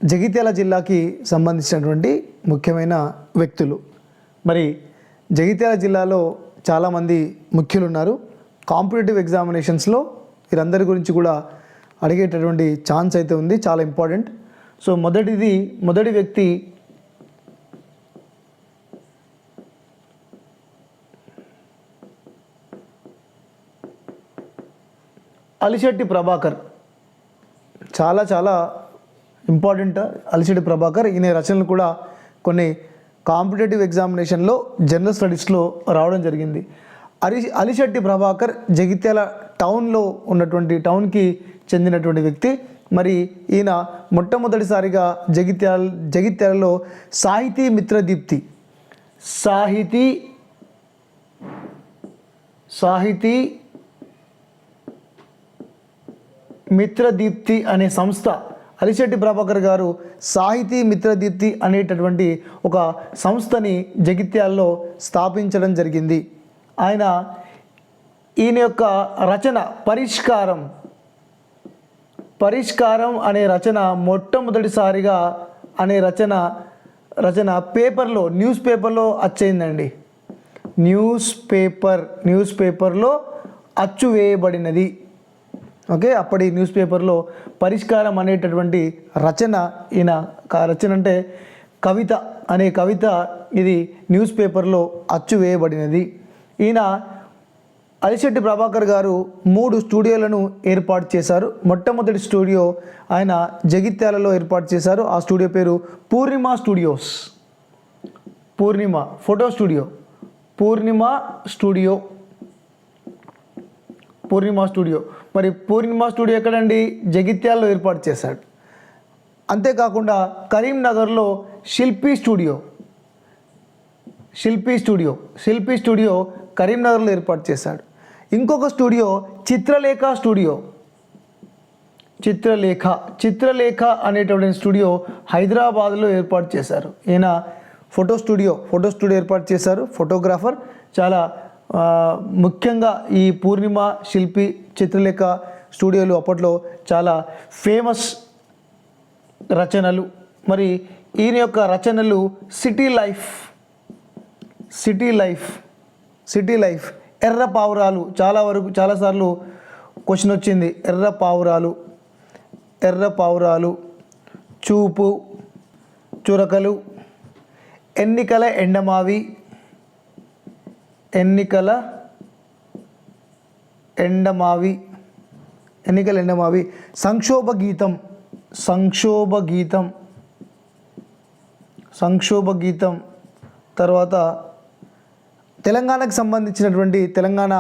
జగిత్యాల జిల్లాకి సంబంధించినటువంటి ముఖ్యమైన వ్యక్తులు. మరి జగిత్యాల జిల్లాలో చాలామంది ముఖ్యులు ఉన్నారు. కాంపిటేటివ్ ఎగ్జామినేషన్స్లో వీరందరి గురించి కూడా అడిగేటటువంటి ఛాన్స్ అయితే ఉంది, చాలా ఇంపార్టెంట్. సో మొదటి వ్యక్తి అలిశెట్టి ప్రభాకర్. చాలా చాలా ఇంపార్టెంట్ అలిశెట్టి ప్రభాకర్. ఈయన రచనలు కూడా కొన్ని కాంపిటేటివ్ ఎగ్జామినేషన్లో జనరల్ స్టడీస్లో రావడం జరిగింది. అలిశెట్టి ప్రభాకర్ జగిత్యాల టౌన్కి చెందినటువంటి వ్యక్తి. మరి ఈయన మొట్టమొదటిసారిగా జగిత్యాలలో సాహితీ మిత్రదీప్తి అనే సంస్థ, అలిశెట్టి ప్రభాకర్ గారు సాహితీ మిత్రదీప్తి అనేటటువంటి ఒక సంస్థని జగిత్యాలలో స్థాపించడం జరిగింది. ఈయన యొక్క రచన పరిష్కారం అనే రచన మొట్టమొదటిసారిగా పేపర్లో, న్యూస్ పేపర్లో అచ్చయిందండి. న్యూస్ పేపర్లో అచ్చు వేయబడినది. ఓకే, అప్పటి న్యూస్ పేపర్లో పరిష్కారం అనేటటువంటి రచన, ఈయన రచన అంటే కవిత అనే కవిత, ఇది న్యూస్ పేపర్లో అచ్చు వేయబడినది. ఈయన అలిశెట్టి ప్రభాకర్ గారు 3 స్టూడియోలను ఏర్పాటు చేశారు. మొట్టమొదటి స్టూడియో ఆయన జగిత్యాలలో ఏర్పాటు చేశారు. ఆ స్టూడియో పేరు పూర్ణిమ స్టూడియో. మరి పూర్ణిమ స్టూడియో ఎక్కడండి? జగిత్యాలలో ఏర్పాటు చేశాడు. అంతేకాకుండా కరీంనగర్లో శిల్పి స్టూడియో కరీంనగర్లో ఏర్పాటు చేశాడు. ఇంకొక స్టూడియో చిత్రలేఖ అనేటువంటి స్టూడియో హైదరాబాద్లో ఏర్పాటు చేశారు. ఈయన ఫోటో స్టూడియో ఏర్పాటు చేశారు. ఫోటోగ్రాఫర్. చాలా ముఖ్యంగా ఈ పూర్ణిమ, శిల్పి, చిత్రలేఖ స్టూడియోలు అప్పట్లో చాలా ఫేమస్ రచనలు. మరి ఈయన యొక్క రచనలు సిటీ లైఫ్, ఎర్ర పావురాలు, చాలాసార్లు క్వశ్చన్ వచ్చింది. ఎర్ర పావురాలు, చూపు, చురకలు, ఎన్నికల ఎండమావి, సంక్షోభ గీతం. తర్వాత తెలంగాణకు సంబంధించినటువంటి, తెలంగాణ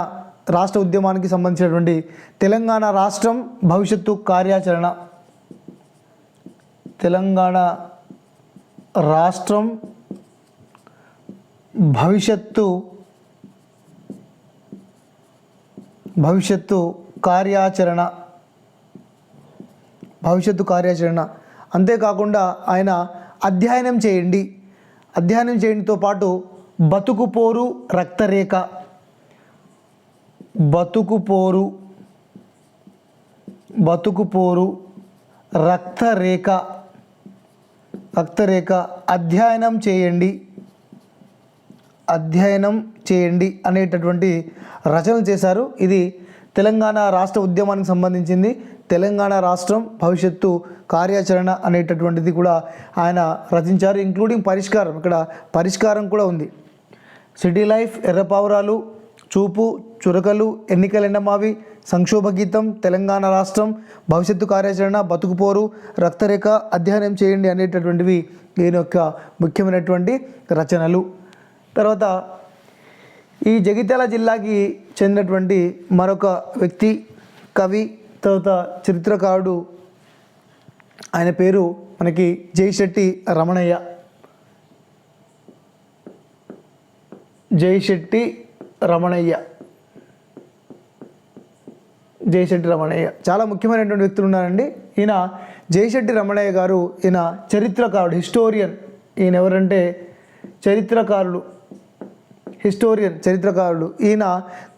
రాష్ట్ర ఉద్యమానికి సంబంధించినటువంటి తెలంగాణ రాష్ట్రం భవిష్యత్తు కార్యాచరణ, తెలంగాణ రాష్ట్రం భవిష్యత్తు కార్యాచరణ. అంతేకాకుండా ఆయన అధ్యయనం చేయండితో పాటు బతుకుపోరు రక్తరేఖ అధ్యయనం చేయండి అనేటటువంటి రచనలు చేశారు. ఇది తెలంగాణ రాష్ట్ర ఉద్యమానికి సంబంధించింది. తెలంగాణ రాష్ట్రం భవిష్యత్తు కార్యాచరణ అనేటటువంటిది కూడా ఆయన రచించారు. ఇంక్లూడింగ్ పరిష్కారం, ఇక్కడ పరిష్కారం కూడా ఉంది. సిటీ లైఫ్, ఎర్రపావురాలు, చూపు, చురకలు, ఎన్నికల ఎండమావి, సంక్షోభ గీతం, తెలంగాణ రాష్ట్రం భవిష్యత్తు కార్యాచరణ, బతుకుపోరు రక్తరేఖ, అధ్యయనం చేయండి అనేటటువంటివి ఈయన యొక్క ముఖ్యమైనటువంటి రచనలు. తర్వాత ఈ జగిత్యాల జిల్లాకి చెందినటువంటి మరొక వ్యక్తి, కవి, తర్వాత చరిత్రకారుడు. ఆయన పేరు మనకి జైశెట్టి రమణయ్య. చాలా ముఖ్యమైనటువంటి వ్యక్తులు ఉన్నారండి. ఈయన జైశెట్టి రమణయ్య గారు, ఈయన చరిత్రకారుడు, హిస్టోరియన్. ఈయన ఎవరంటే చరిత్రకారుడు. ఈయన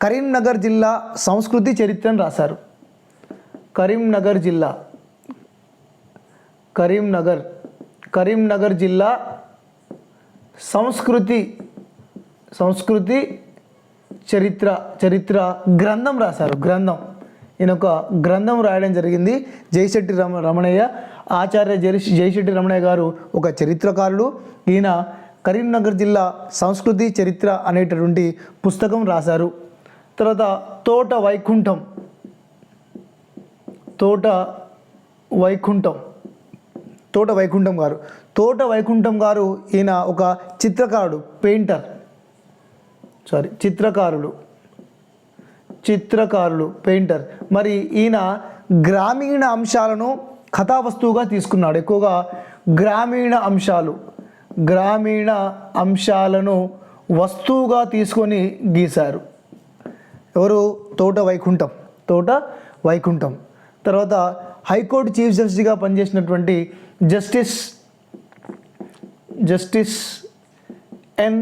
కరీంనగర్ జిల్లా సంస్కృతి చరిత్రను రాశారు. కరీంనగర్ జిల్లా సంస్కృతి చరిత్ర గ్రంథం రాశారు. ఈయన ఒక గ్రంథం రాయడం జరిగింది. జయశెట్టి రమణయ్య, ఆచార్య జయశెట్టి రమణయ్య గారు ఒక చరిత్రకారుడు. ఈయన కరీంనగర్ జిల్లా సంస్కృతి చరిత్ర అనేటటువంటి పుస్తకం రాశారు. తర్వాత తోట వైకుంఠం గారు ఈయన ఒక చిత్రకారుడు పెయింటర్. మరి ఈయన గ్రామీణ అంశాలను కథావస్తువుగా తీసుకున్నాడు. ఎక్కువగా గ్రామీణ అంశాలను వస్తువుగా తీసుకొని గీశారు. ఎవరు? తోట వైకుంఠం. తర్వాత హైకోర్టు చీఫ్ జస్టిస్గా పనిచేసినటువంటి జస్టిస్ ఎన్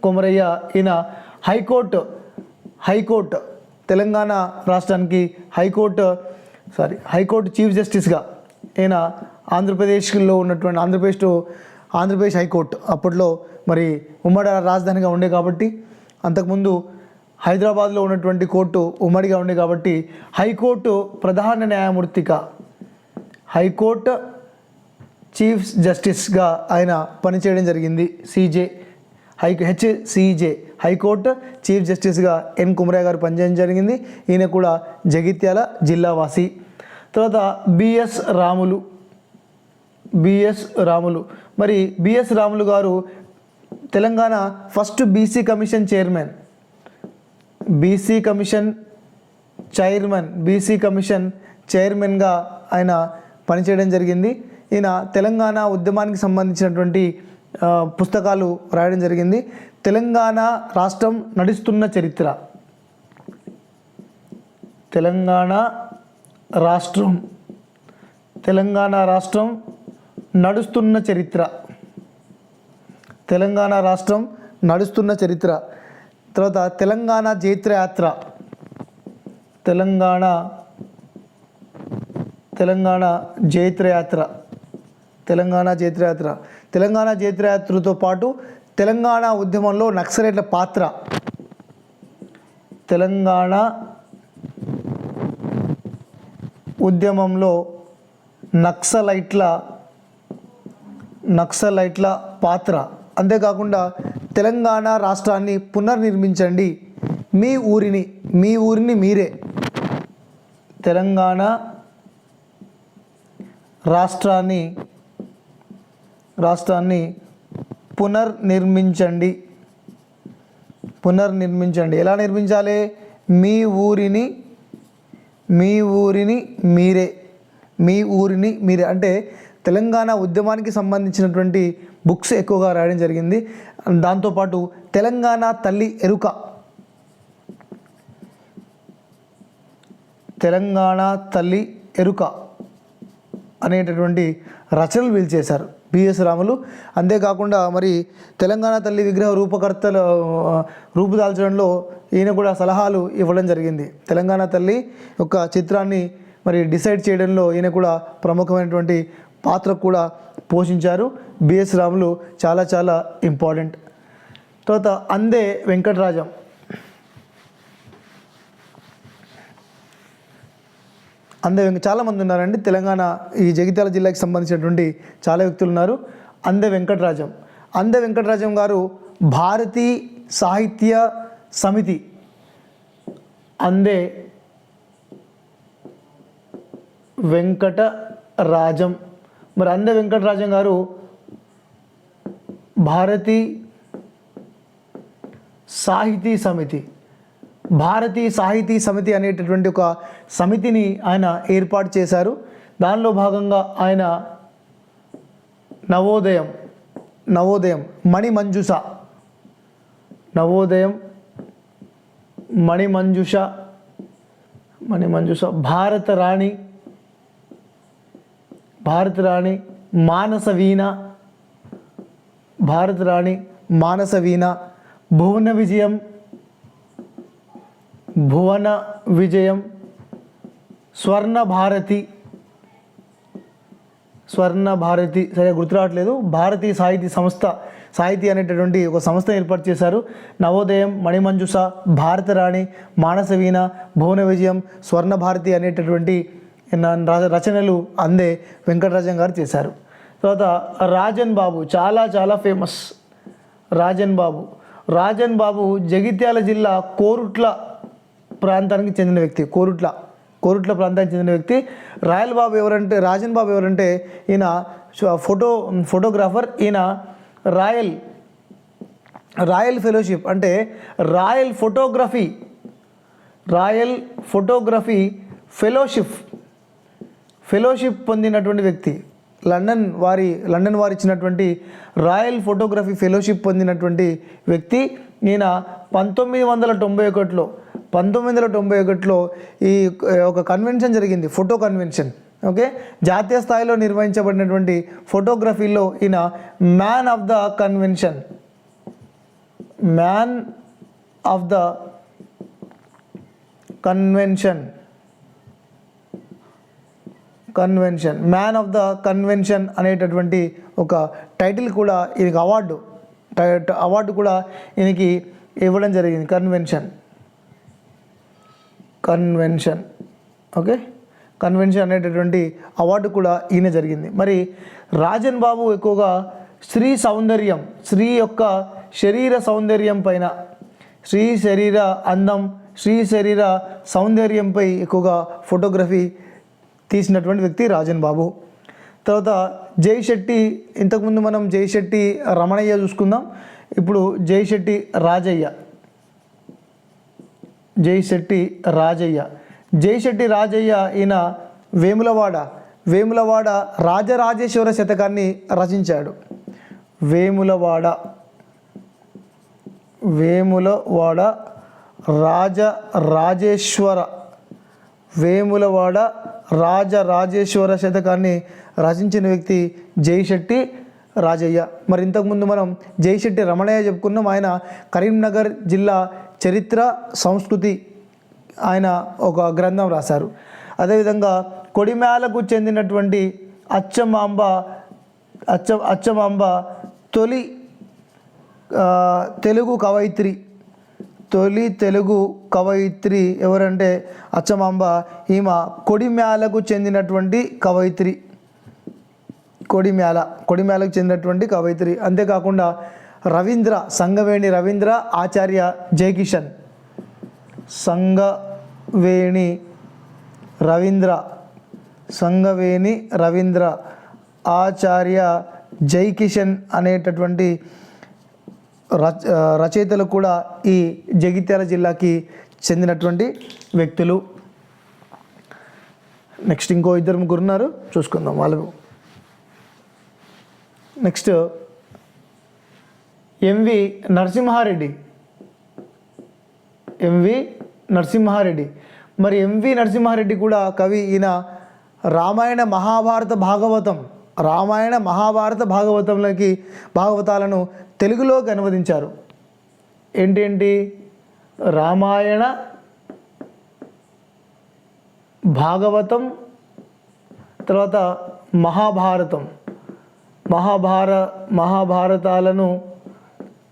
కొమరయ్య ఈయన హైకోర్టు తెలంగాణ రాష్ట్రానికి హైకోర్టు చీఫ్ జస్టిస్గా ఈయన ఆంధ్రప్రదేశ్లో ఉన్నటువంటి ఆంధ్రప్రదేశ్ హైకోర్టు అప్పట్లో మరి ఉమ్మడి రాజధానిగా ఉండే కాబట్టి, అంతకుముందు హైదరాబాద్లో ఉన్నటువంటి కోర్టు ఉమ్మడిగా ఉండే కాబట్టి హైకోర్టు ప్రధాన న్యాయమూర్తిగా హైకోర్టు చీఫ్ జస్టిస్గా ఆయన పనిచేయడం జరిగింది. హెచ్సిజే హైకోర్టు చీఫ్ జస్టిస్గా ఎన్ కొమరయ్య గారు పనిచేయడం జరిగింది. ఈయన కూడా జగిత్యాల జిల్లావాసి. తర్వాత బిఎస్ రాములు. మరి బిఎస్ రాములు గారు తెలంగాణ ఫస్ట్ బీసీ కమిషన్ చైర్మన్గా ఆయన పనిచేయడం జరిగింది. ఈయన తెలంగాణ ఉద్యమానికి సంబంధించినటువంటి పుస్తకాలు రాయడం జరిగింది. తెలంగాణ రాష్ట్రం నడుస్తున్న చరిత్ర తెలంగాణ రాష్ట్రం నడుస్తున్న చరిత్ర. తర్వాత తెలంగాణ జైత్రయాత్ర తెలంగాణ జైత్రయాత్రతో పాటు తెలంగాణ ఉద్యమంలో నక్సలైట్ల పాత్ర, తెలంగాణ ఉద్యమంలో నక్సలైట్ల పాత్ర, అంతేకాకుండా తెలంగాణ రాష్ట్రాన్ని పునర్నిర్మించండి, మీ ఊరిని మీరే, తెలంగాణ రాష్ట్రాన్ని పునర్నిర్మించండి. ఎలా నిర్మించాలి? మీ ఊరిని మీరే అంటే తెలంగాణ ఉద్యమానికి సంబంధించినటువంటి బుక్స్ ఎక్కువగా రాయడం జరిగింది. దాంతోపాటు తెలంగాణ తల్లి ఎరుక అనేటటువంటి రచనలు వీలు చేశారు బిఎస్ రాములు. అంతేకాకుండా మరి తెలంగాణ తల్లి విగ్రహ రూపుదాల్చడంలో ఈయన కూడా సలహాలు ఇవ్వడం జరిగింది. తెలంగాణ తల్లి యొక్క చిత్రాన్ని మరి డిసైడ్ చేయడంలో ఈయన కూడా ప్రముఖమైనటువంటి పాత్ర కూడా పోషించారు. బిఎస్ రాములు చాలా ఇంపార్టెంట్. తర్వాత అందే వెంకటరాజం. చాలామంది ఉన్నారండి తెలంగాణ ఈ జగిత్యాల జిల్లాకి సంబంధించినటువంటి చాలా వ్యక్తులు ఉన్నారు. అందే వెంకటరాజం గారు భారతీ సాహిత్య సమితి అందే వెంకటరాజం గారు భారతీ సాహితీ సమితి అనేటటువంటి ఒక సమితిని ఆయన ఏర్పాటు చేశారు. దానిలో భాగంగా ఆయన నవోదయం మణిమంజుష భారతరాణి మానసవీణ భువన విజయం స్వర్ణ భారతి సరిగా గుర్తు రావట్లేదు, భారతీయ సాహితీ అనేటటువంటి ఒక సంస్థ ఏర్పాటు చేశారు. నవోదయం, మణిమంజుష, భారతరాణి, మానసవీణ, భువన విజయం, స్వర్ణ భారతి అనేటటువంటి రచనలు అందే వెంకటరాజన్ గారు చేశారు. తర్వాత రాజన్ బాబు చాలా చాలా ఫేమస్. రాజన్ బాబు జగిత్యాల జిల్లా కోరుట్ల ప్రాంతానికి చెందిన వ్యక్తి. కోరుట్ల ప్రాంతానికి చెందిన వ్యక్తి. రాజన్ బాబు ఎవరంటే ఈయన ఫోటోగ్రాఫర్. ఈయన రాయల్ ఫెలోషిప్ అంటే రాయల్ ఫోటోగ్రఫీ ఫెలోషిప్ పొందినటువంటి వ్యక్తి. లండన్ వారి ఇచ్చినటువంటి రాయల్ ఫోటోగ్రఫీ ఫెలోషిప్ పొందినటువంటి వ్యక్తి. ఈయన 1991లో ఈ ఒక కన్వెన్షన్ జరిగింది, ఫోటో కన్వెన్షన్. ఓకే, జాతీయ స్థాయిలో నిర్వహించబడినటువంటి ఫోటోగ్రఫీలో ఈయన man of the convention man of the convention అనేటటువంటి ఒక టైటిల్ కూడా ఈయనకి అవార్డు కూడా ఈయనకి ఇవ్వడం జరిగింది. కన్వెన్షన్ అనేటటువంటి అవార్డు కూడా ఈయన జరిగింది. మరి రాజన్ బాబు ఎక్కువగా స్త్రీ యొక్క శరీర సౌందర్యం పైన, స్త్రీ శరీర అందం, స్త్రీ శరీర సౌందర్యంపై ఎక్కువగా ఫోటోగ్రఫీ తీసినటువంటి వ్యక్తి రాజన్ బాబు. తర్వాత జైశెట్టి, ఇంతకుముందు మనం జైశెట్టి రమణయ్య చూసుకుందాం. ఇప్పుడు జైశెట్టి రాజయ్య ఈయన వేములవాడ రాజరాజేశ్వర శతకాన్ని రచించాడు. వేములవాడ రాజరాజేశ్వర శతకాన్ని రచించిన వ్యక్తి జైశెట్టి రాజయ్య. మరి ఇంతకుముందు మనం జైశెట్టి రమణయ్య చెప్పుకున్నాం. ఆయన కరీంనగర్ జిల్లా చరిత్ర సంస్కృతి ఆయన ఒక గ్రంథం రాశారు. అదేవిధంగా కొడిమ్యాలకు చెందినటువంటి అచ్చమాంబ తొలి తెలుగు కవయిత్రి ఎవరంటే అచ్చమాంబ. ఈమె కొడిమ్యాలకు చెందినటువంటి కవయిత్రి. కొడిమ్యాలకు చెందినటువంటి కవయిత్రి. అంతేకాకుండా సంగవేణి రవీంద్ర, ఆచార్య జయకిషన్. సంగవేణి రవీంద్ర, ఆచార్య జయకిషన్ అనేటటువంటి రచయితలు కూడా ఈ జగిత్యాల జిల్లాకి చెందినటువంటి వ్యక్తులు. నెక్స్ట్ ఇంకో 2-3 ఉన్నారు, చూసుకుందాం వాళ్ళు. Next MV Narasimhareddy. మరి ఎంవి నరసింహారెడ్డి కూడా కవి. ఈయన రామాయణ మహాభారత భాగవతాలను తెలుగులోకి అనువదించారు. ఏంటి రామాయణ భాగవతం, తర్వాత మహాభారతాలను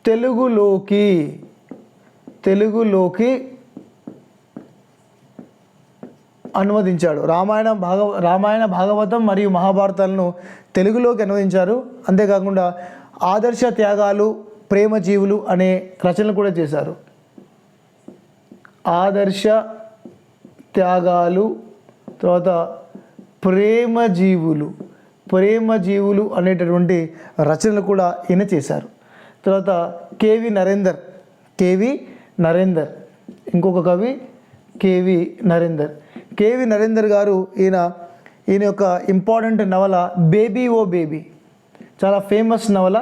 తెలుగులోకి అనువదించాడు. రామాయణ భాగవతం మరియు మహాభారతాలను తెలుగులోకి అనువదించారు. అంతేకాకుండా ఆదర్శ త్యాగాలు, ప్రేమ జీవులు అనే రచనలు కూడా చేశారు. ఆదర్శ త్యాగాలు, తర్వాత ప్రేమ జీవులు అనేటటువంటి రచనలు కూడా ఈయన చేశారు. తర్వాత కేవి ఇంకొక కవి కేవి నరేందర్ గారు. ఈయన యొక్క ఇంపార్టెంట్ నవల బేబీ ఓ బేబీ, చాలా ఫేమస్ నవల.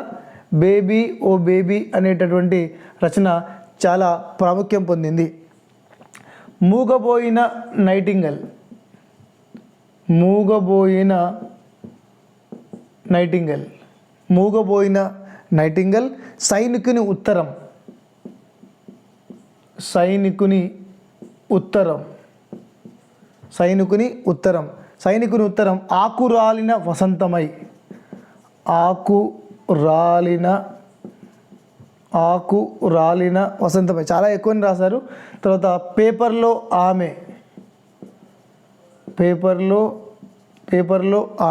బేబీ ఓ బేబీ అనేటటువంటి రచన చాలా ప్రాముఖ్యం పొందింది. మూగబోయిన నైటింగల్, సైనికుని ఉత్తరం, సైనికుని ఉత్తరం. సైనికుని ఉత్తరం ఆకురాలిన వసంతమై. ఆకురాలిన వసంతమై చాలా ఎక్కువని రాశారు. తర్వాత పేపర్లో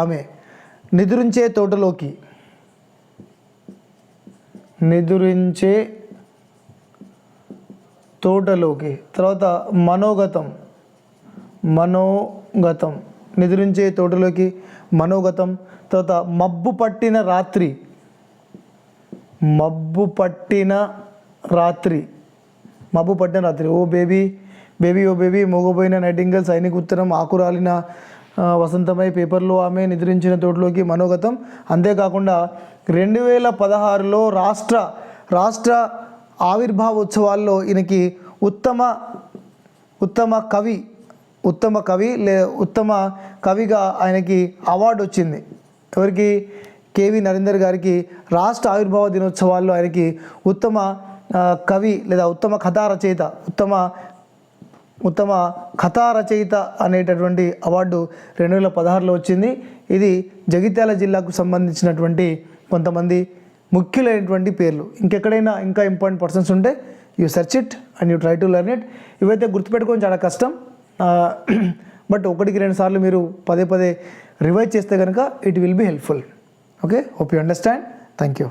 ఆమె. నిదురించే తోటలోకి. తర్వాత మనోగతం. నిద్రించే తోటలోకి మనోగతం. తర్వాత మబ్బు పట్టిన రాత్రి. ఓ బేబీ మోగపోయిన నైటింగల్, సైనిక ఉత్తరం, ఆకురాలిన వసంతమై, పేపర్లో ఆమె, నిద్రించిన తోటలోకి, మనోగతం. అంతేకాకుండా 2016లో రాష్ట్ర ఆవిర్భావోత్సవాల్లో ఈయనకి ఉత్తమ కవిగా ఆయనకి అవార్డు వచ్చింది. ఎవరికి? కేవి నరేందర్ గారికి రాష్ట్ర ఆవిర్భావ దినోత్సవాల్లో ఆయనకి ఉత్తమ కవి లేదా ఉత్తమ కథా రచయిత అనేటటువంటి అవార్డు 2016లో వచ్చింది. ఇది జగిత్యాల జిల్లాకు సంబంధించినటువంటి కొంతమంది ముఖ్యులైనటువంటి పేర్లు. ఇంకెక్కడైనా ఇంకా ఇంపార్టెంట్ పర్సన్స్ ఉంటే you search it and you try to learn it. ఇవైతే గుర్తుపెట్టుకోవడం చాలా కష్టం, బట్ 1-2 సార్లు మీరు పదే రివైజ్ చేస్తే కనుక it will be helpful. Okay, hope you understand. Thank you.